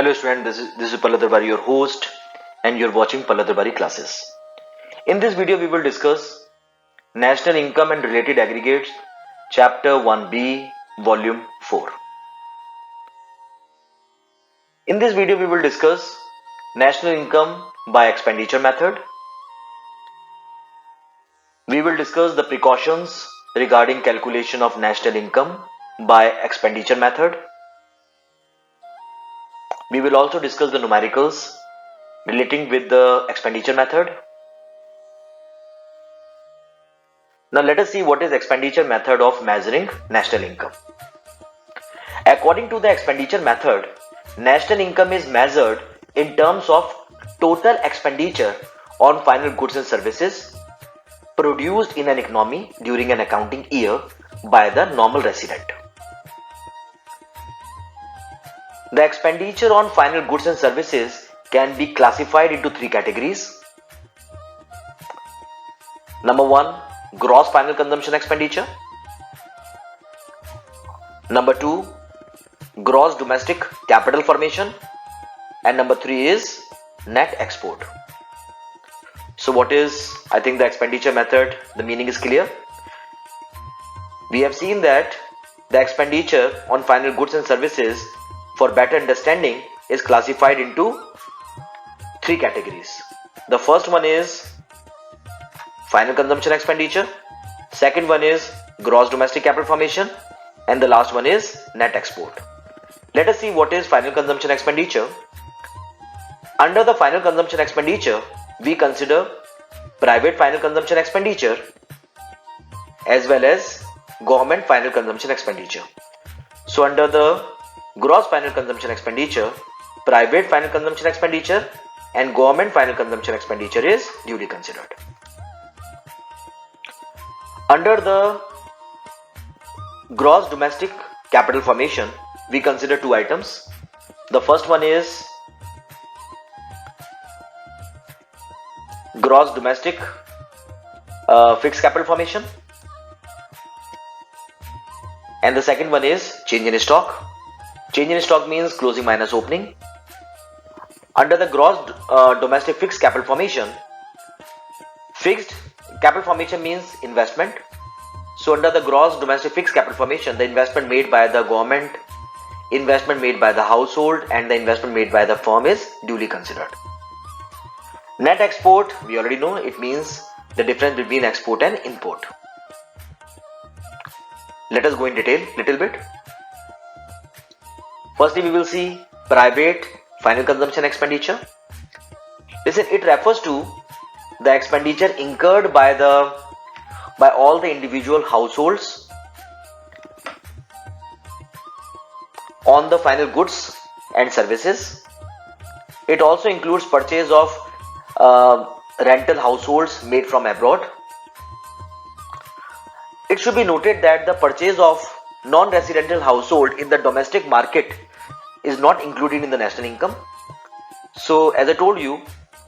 Hello student, this is Palla Darbari, your host, and you're watching Palla Darbari classes. In this video we will discuss National Income and Related Aggregates, Chapter 1B, Volume 4. In this video we will discuss National Income by Expenditure Method. We will discuss the precautions regarding calculation of national income by expenditure method. We will also discuss the numericals relating with the expenditure method. Now let us see what is expenditure method of measuring national income. According to the expenditure method, national income is measured in terms of total expenditure on final goods and services produced in an economy during an accounting year by the normal resident. The expenditure on final goods and services can be classified into three categories. Number 1, gross final consumption expenditure. Number 2, gross domestic capital formation. And number 3 is net export. So what is, I think, the expenditure method? The meaning is clear. We have seen that the expenditure on final goods and services, for better understanding, is classified into three categories. The first one is final consumption expenditure, second one is gross domestic capital formation, and the last one is net export. Let us see what is final consumption expenditure. Under the final consumption expenditure, we consider private final consumption expenditure as well as government final consumption expenditure. So under the gross final consumption expenditure, private final consumption expenditure and government final consumption expenditure is duly considered. Under the gross domestic capital formation, we consider two items. The first one is gross domestic fixed capital formation, and the second one is change in stock. Change in stock means closing minus opening. Under the gross domestic fixed capital formation, fixed capital formation means investment. So under the gross domestic fixed capital formation, the investment made by the government, investment made by the household, and the investment made by the firm is duly considered. Net export, we already know, it means the difference between export and import. Let us go in detail little bit. Firstly, we will see private final consumption expenditure. Listen, it refers to the expenditure incurred by all the individual households on the final goods and services. It also includes purchase of rental households made from abroad. It should be noted that the purchase of non-residential household in the domestic market is not included in the national income. So as I told you,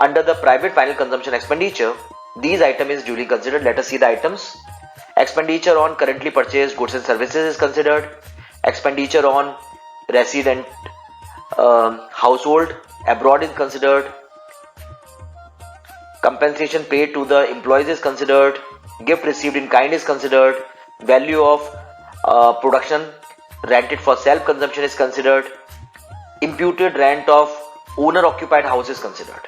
under the private final consumption expenditure, these items is duly considered. Let us see the items. Expenditure on currently purchased goods and services is considered. Expenditure on resident household abroad is considered. Compensation paid to the employees is considered. Gift received in kind is considered. Value of production rented for self-consumption is considered. Imputed rent of owner-occupied house is considered.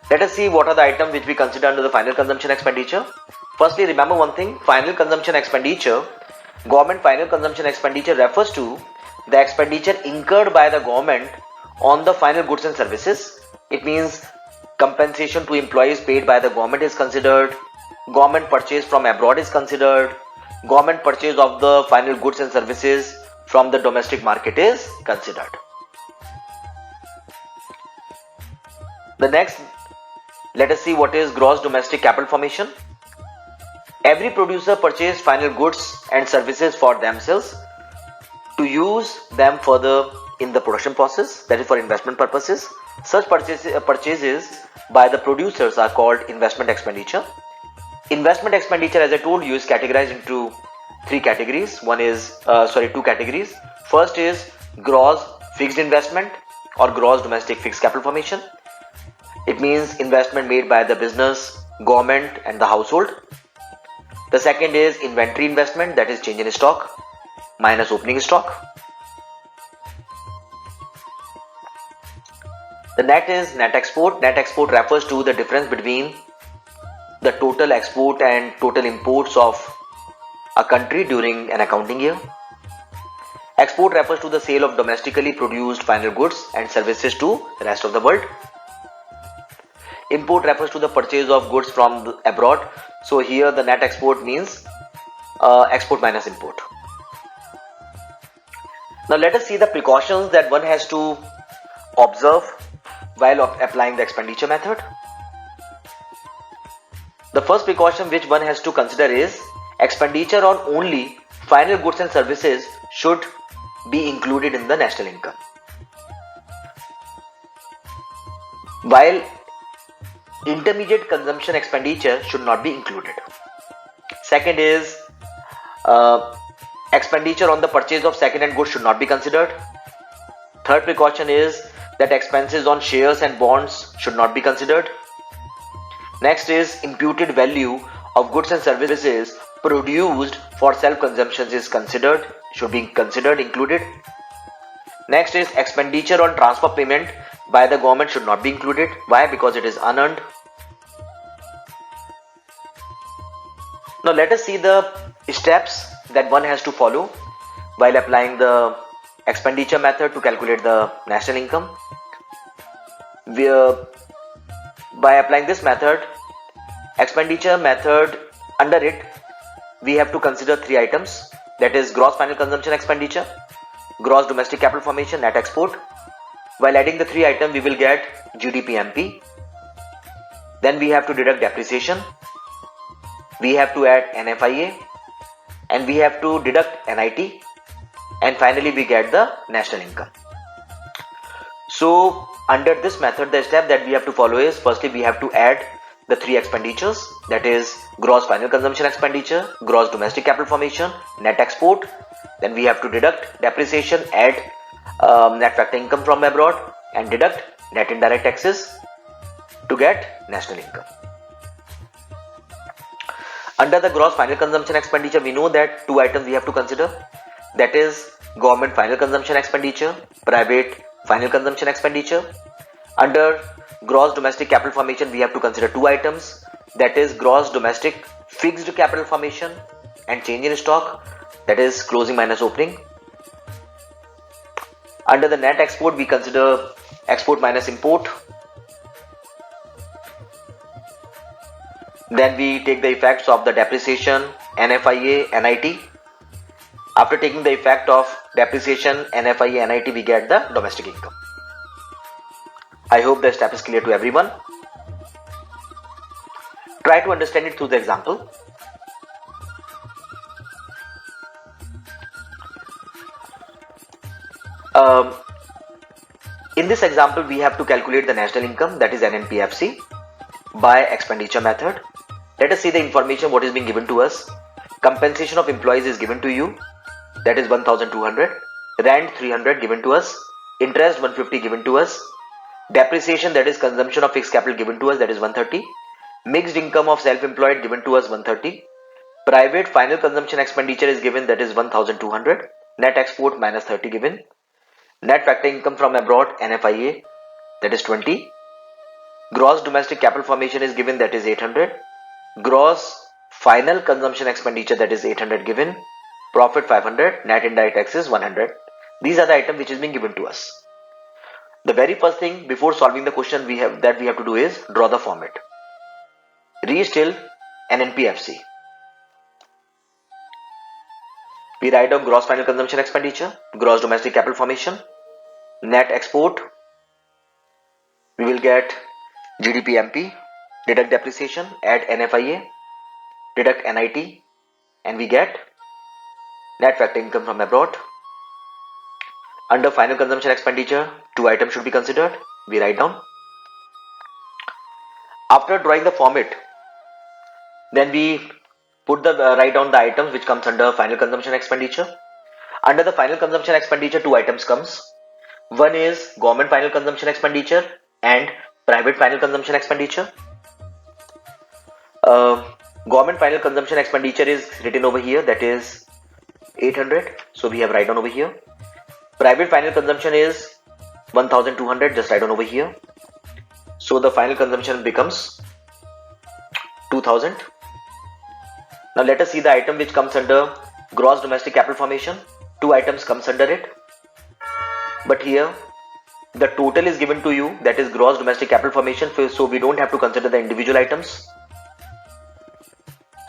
Let us see what are the items which we consider under the final consumption expenditure. Firstly, remember one thing, final consumption expenditure, government final consumption expenditure refers to the expenditure incurred by the government on the final goods and services. It means compensation to employees paid by the government is considered, government purchase from abroad is considered, government purchase of the final goods and services from the domestic market is considered. The next, let us see what is gross domestic capital formation. Every producer purchased final goods and services for themselves to use them further in the production process, that is for investment purposes. Such purchases by the producers are called investment expenditure. Investment expenditure, as I told you, is categorized into two categories. First is gross fixed investment or gross domestic fixed capital formation. It means investment made by the business, government and the household. The second is inventory investment, that is change in stock minus opening stock. The net is net export. Net export refers to the difference between the total export and total imports of a country during an accounting year. Export refers to the sale of domestically produced final goods and services to the rest of the world. Import refers to the purchase of goods from abroad. So here the net export means export minus import. Now let us see the precautions that one has to observe while applying the expenditure method. The first precaution which one has to consider is expenditure on only final goods and services should be included in the national income, while intermediate consumption expenditure should not be included. Second is expenditure on the purchase of second-hand goods should not be considered. Third precaution is that expenses on shares and bonds should not be considered. Next is imputed value of goods and services produced for self-consumption is considered, should be considered, included. Next is expenditure on transfer payment by the government should not be included. Why? Because it is unearned. Now let us see the steps that one has to follow while applying the expenditure method to calculate the national income. By applying this method, expenditure method, under it we have to consider three items, that is gross final consumption expenditure, gross domestic capital formation, net export. While adding the three items we will get GDP-MP. Then we have to deduct depreciation, we have to add NFIA, and we have to deduct NIT, and finally we get the national income. So under this method, the step that we have to follow is, firstly we have to add the three expenditures, that is gross final consumption expenditure, gross domestic capital formation, net export. Then we have to deduct depreciation, add net factor income from abroad, and deduct net indirect taxes to get national income. Under the gross final consumption expenditure, we know that two items we have to consider, that is government final consumption expenditure, private final consumption expenditure. Under gross domestic capital formation, we have to consider two items, that is gross domestic fixed capital formation and change in stock, that is closing minus opening. Under the net export, we consider export minus import. Then we take the effects of the depreciation, NFIA, NIT. After taking the effect of depreciation, NFIA, NIT, we get the domestic income. I hope the step is clear to everyone. Try to understand it through the example. In this example, we have to calculate the national income, that is NNPFC, by expenditure method. Let us see the information what is being given to us. Compensation of employees is given to you, that is 1200. Rent 300 given to us. Interest 150 given to us. Depreciation, that is consumption of fixed capital, given to us, that is 130. Mixed income of self-employed given to us 130. Private final consumption expenditure is given, that is 1200. Net export minus 30 given. Net factor income from abroad, NFIA, that is 20. Gross domestic capital formation is given, that is 800. Gross final consumption expenditure, that is 800 given. Profit 500. Net indirect taxes 100. These are the items which is being given to us. The very first thing before solving the question we have to do is draw the format. Reach till NNPFC. We write down gross final consumption expenditure, gross domestic capital formation, net export. We will get GDP-MP, deduct depreciation, add NFIA, deduct NIT, and we get net factor income from abroad. Under final consumption expenditure, two items should be considered. We write down. After drawing the format, then we write down the items which comes under final consumption expenditure. Under the final consumption expenditure, two items comes. One is government final consumption expenditure and private final consumption expenditure. Government final consumption expenditure is written over here, that is 800, so we have write down over here. Private final consumption is 1200, just write down over here. So the final consumption becomes 2000. Now let us see the item which comes under gross domestic capital formation. Two items comes under it, but here the total is given to you, that is gross domestic capital formation, so we don't have to consider the individual items.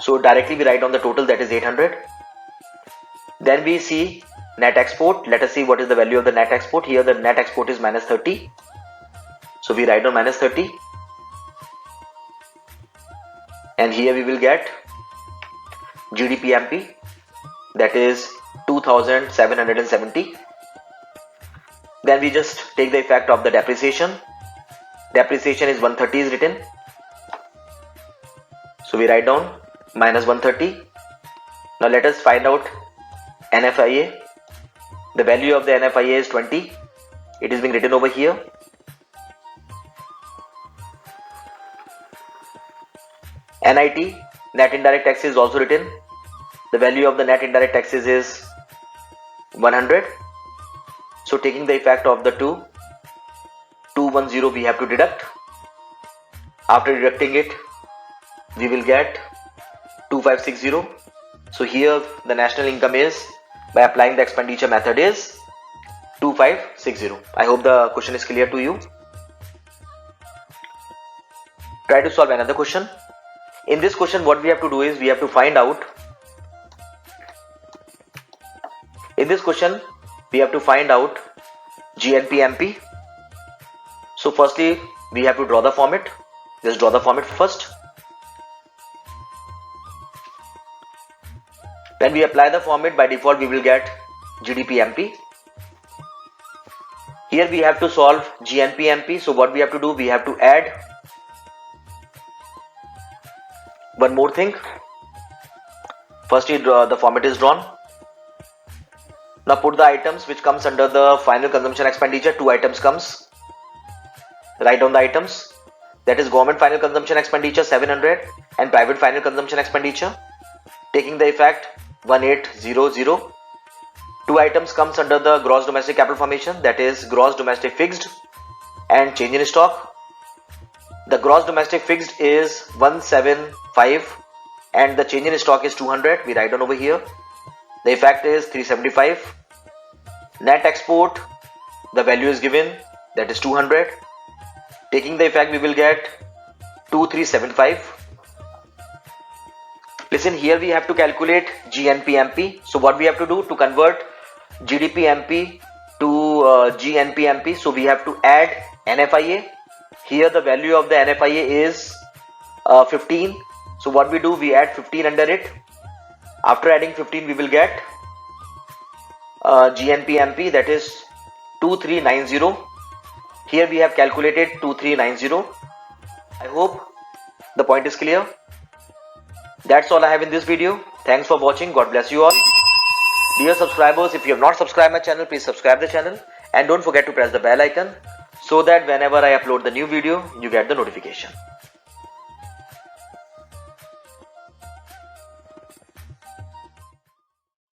So directly we write down the total, that is 800. Then we see net export. Let us see what is the value of the net export. Here the net export is minus 30, so we write down minus 30, and here we will get GDPMP, that is 2770. Then we just take the effect of the depreciation. Depreciation is 130 is written, so we write down minus 130. Now let us find out NFIA. The value of the NFIA is 20. It is being written over here. NIT, net indirect taxes, is also written. The value of the net indirect taxes is 100. So taking the effect of the 210 we have to deduct. After deducting it, we will get 2560. So here the national income is, by applying the expenditure method, is 2560. I hope the question is clear to you. Try to solve another question. In this question, what we have to do is we have to find out. In this question, we have to find out GNPMP. So firstly, we have to draw the format. Just draw the format first. When we apply the format, by default we will get GDPMP. Here we have to solve GNPMP. So what we have to do, we have to add one more thing. Firstly, the format is drawn. Now put the items which comes under the final consumption expenditure. Two items comes. Write down the items. That is government final consumption expenditure 700 and private final consumption expenditure. Taking the effect 1800. Two items comes under the gross domestic capital formation, that is gross domestic fixed and change in stock. The gross domestic fixed is 175 and the change in stock is 200. We write down over here. The effect is 375. Net export, the value is given, that is 200. Taking the effect, we will get 2375. Listen, here we have to calculate GNPMP. So what we have to do to convert GDPMP to GNPMP? So we have to add NFIA. Here the value of the NFIA is 15. So what we do, we add 15 under it. After adding 15, we will get GNPMP, that is 2390. Here we have calculated 2390. I hope the point is clear. That's all I have in this video. Thanks for watching. God bless you all. Dear subscribers, if you have not subscribed my channel, please subscribe the channel and don't forget to press the bell icon so that whenever I upload the new video, you get the notification.